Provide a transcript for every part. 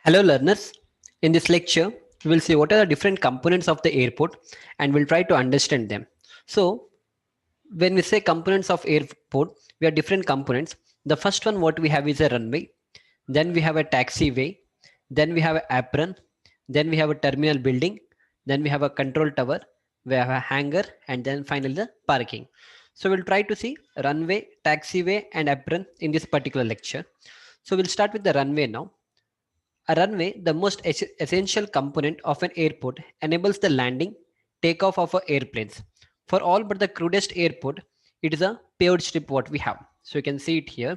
Hello learners, in this lecture we will see what are the different components of the airport and we'll try to understand them. So when we say components of airport, we have different components. The first one what we have is a runway, then we have a taxiway, then we have an apron, then we have a terminal building, then we have a control tower, we have a hangar, and then finally the parking. So we'll try to see runway, taxiway and apron in this particular lecture. So we'll start with the runway now. A runway, the most essential component of an airport, enables the landing, takeoff of airplanes. For all but the crudest airport, it is a paved strip what we have. So you can see it here,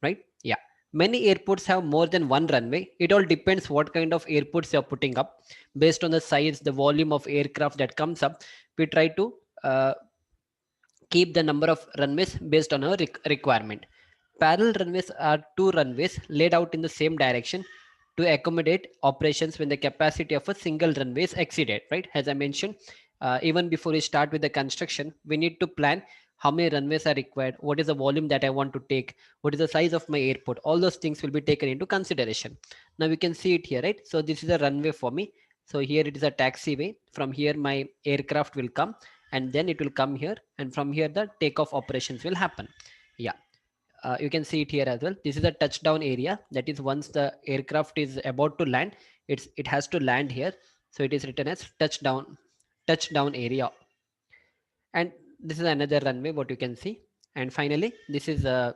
right? Yeah. Many airports have more than one runway. It all depends what kind of airports you're putting up. Based on the size, the volume of aircraft that comes up, we try to keep the number of runways based on our requirement. Parallel runways are two runways laid out in the same direction to accommodate operations when the capacity of a single runway is exceeded, right? As I mentioned, even before we start with the construction, we need to plan how many runways are required, what is the volume that I want to take, what is the size of my airport. All those things will be taken into consideration. Now we can see it here, right? So this is a runway for me. So here it is a taxiway. From here my aircraft will come and then it will come here, and from here the takeoff operations will happen. Yeah, you can see it here as well. This is a touchdown area. That is, once the aircraft is about to land, it has to land here. So it is written as touchdown area. And this is another runway what you can see. And finally this is a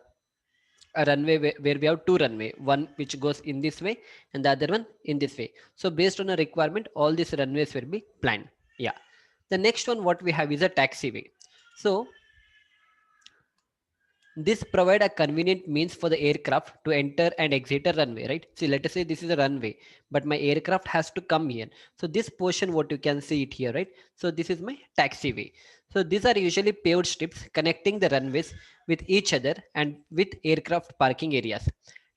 runway where we have two runway, one which goes in this way and the other one in this way. So based on a requirement, all these runways will be planned. Yeah, the next one what we have is a taxiway. So this provide a convenient means for the aircraft to enter and exit a runway, right? See, let us say this is a runway, but my aircraft has to come here. So this portion, what you can see it here, right? So this is my taxiway. So these are usually paved strips connecting the runways with each other and with aircraft parking areas.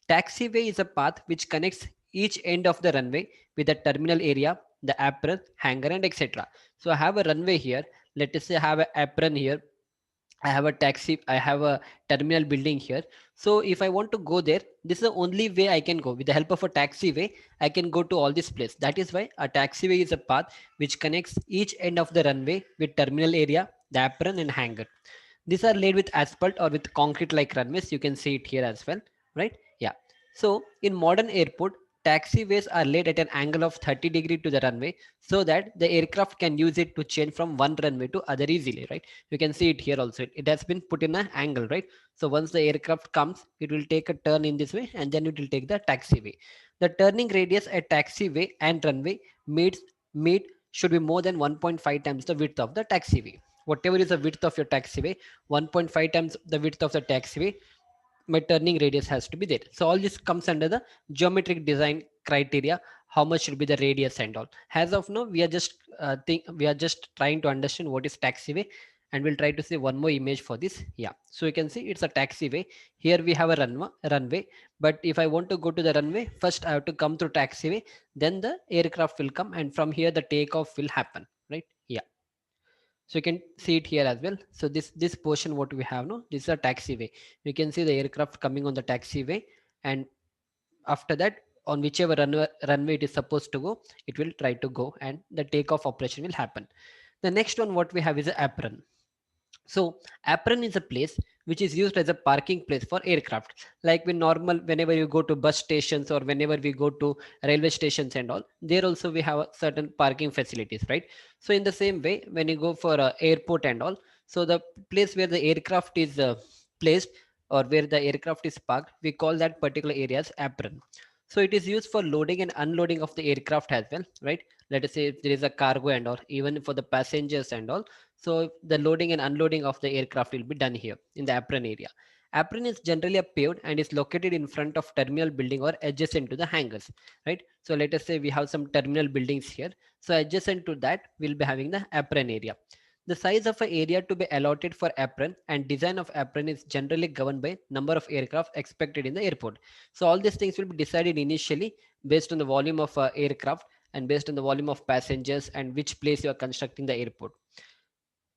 Taxiway is a path which connects each end of the runway with the terminal area, the apron, hangar, and etc. So I have a runway here. Let us say I have an apron here, I have a taxi, I have a terminal building here. So if I want to go there, this is the only way I can go. With the help of a taxiway, I can go to all this place. That is why a taxiway is a path which connects each end of the runway with terminal area, the apron and hangar. These are laid with asphalt or with concrete like runways. You can see it here as well, right? Yeah. So in modern airport, taxiways are laid at an angle of 30 degrees to the runway so that the aircraft can use it to change from one runway to other easily, right? You can see it here also. It has been put in an angle, right? So once the aircraft comes, it will take a turn in this way and then it will take the taxiway. The turning radius at taxiway and runway meet should be more than 1.5 times the width of the taxiway. Whatever is the width of your taxiway, 1.5 times the width of the taxiway, my turning radius has to be there. So all this comes under the geometric design criteria, how much should be the radius and all. As of now, we are just trying to understand what is taxiway, and we'll try to see one more image for this. Yeah, so you can see it's a taxiway. Here we have a runway, but if I want to go to the runway, first I have to come through taxiway, then the aircraft will come, and from here the takeoff will happen, right? Yeah, so you can see it here as well. So this portion what we have, no, this is a taxiway. You can see the aircraft coming on the taxiway, and after that, on whichever runway it is supposed to go, it will try to go and the takeoff operation will happen. The next one what we have is an apron. So apron is a place which is used as a parking place for aircraft. Like whenever you go to bus stations or whenever we go to railway stations and all, there also we have certain parking facilities, right? So in the same way, when you go for a airport and all, so the place where the aircraft is placed or where the aircraft is parked, we call that particular area as apron. So it is used for loading and unloading of the aircraft as well, right? Let us say if there is a cargo and all, even for the passengers and all, so the loading and unloading of the aircraft will be done here in the apron area. Apron is generally a paved and is located in front of terminal building or adjacent to the hangars, right? So let us say we have some terminal buildings here. So adjacent to that, we'll be having the apron area. The size of an area to be allotted for apron and design of apron is generally governed by number of aircraft expected in the airport. So all these things will be decided initially based on the volume of aircraft and based on the volume of passengers and which place you are constructing the airport.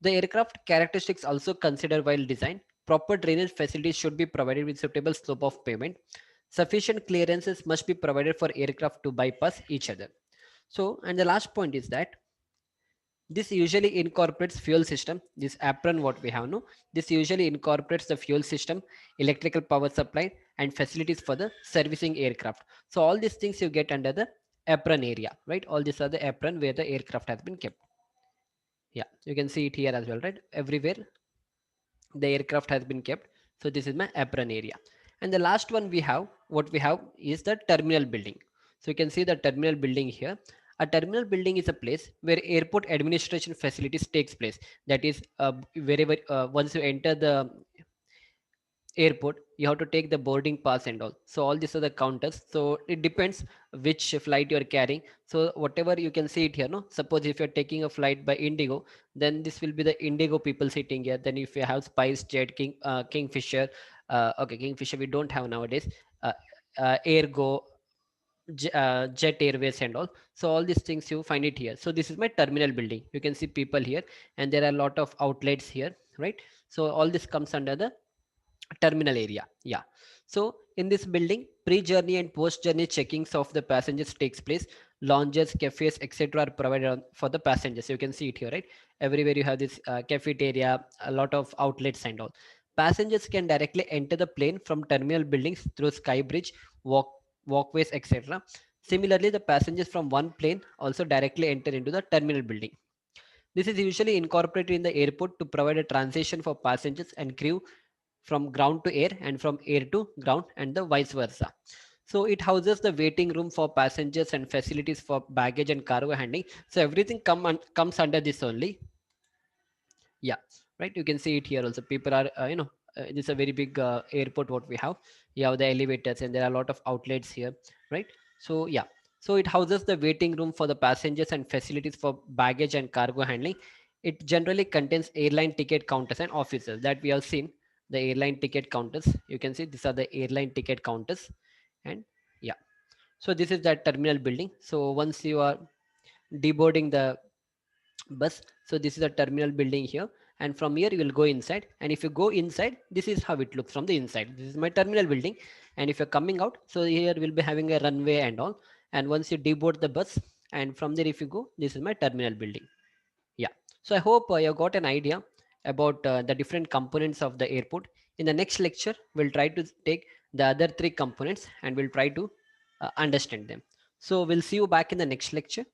The aircraft characteristics also considered while design. Proper drainage facilities should be provided with suitable slope of pavement. Sufficient clearances must be provided for aircraft to bypass each other. So, and the last point is that this usually incorporates fuel system. This apron what we have no, this usually incorporates the fuel system, electrical power supply, and facilities for the servicing aircraft. So all these things you get under the apron area, right? All these are the apron where the aircraft has been kept. Yeah, you can see it here as well, right? Everywhere the aircraft has been kept. So this is my apron area. And the last one we have, what we have is the terminal building. So you can see the terminal building here. A terminal building is a place where airport administration facilities takes place. That is, wherever once you enter the airport, you have to take the boarding pass and all. So all these are the counters. So it depends which flight you are carrying. So whatever you can see it here, no. Suppose if you're taking a flight by Indigo, then this will be the Indigo people sitting here. Then if you have Spice Jet, Kingfisher, okay, Kingfisher we don't have nowadays. Uh, Airgo, Jet Airways and all. So all these things you find it here. So this is my terminal building. You can see people here, and there are a lot of outlets here, right? So all this comes under the terminal area. Yeah. So in this building, pre-journey and post-journey checkings of the passengers takes place. Lounges, cafes, etc. are provided for the passengers. You can see it here, right? Everywhere you have this cafeteria, a lot of outlets and all. Passengers can directly enter the plane from terminal buildings through sky bridge, walkways, etc. Similarly, the passengers from one plane also directly enter into the terminal building. This is usually incorporated in the airport to provide a transition for passengers and crew from ground to air and from air to ground and the vice versa. So it houses the waiting room for passengers and facilities for baggage and cargo handling. So everything comes under this only. Yeah, right. You can see it here also. People are, this is a very big airport what we have. You have the elevators and there are a lot of outlets here, right? So yeah, so it houses the waiting room for the passengers and facilities for baggage and cargo handling. It generally contains airline ticket counters and offices that we have seen. The airline ticket counters. You can see these are the airline ticket counters, and yeah. So this is that terminal building. So once you are deboarding the bus, so this is a terminal building here, and from here you will go inside, and if you go inside, this is how it looks from the inside. This is my terminal building, and if you're coming out, so here we'll be having a runway and all, and once you deboard the bus, and from there if you go, this is my terminal building. Yeah, so I hope you got an idea about the different components of the airport. In the next lecture we'll try to take the other three components and we'll try to understand them. So we'll see you back in the next lecture.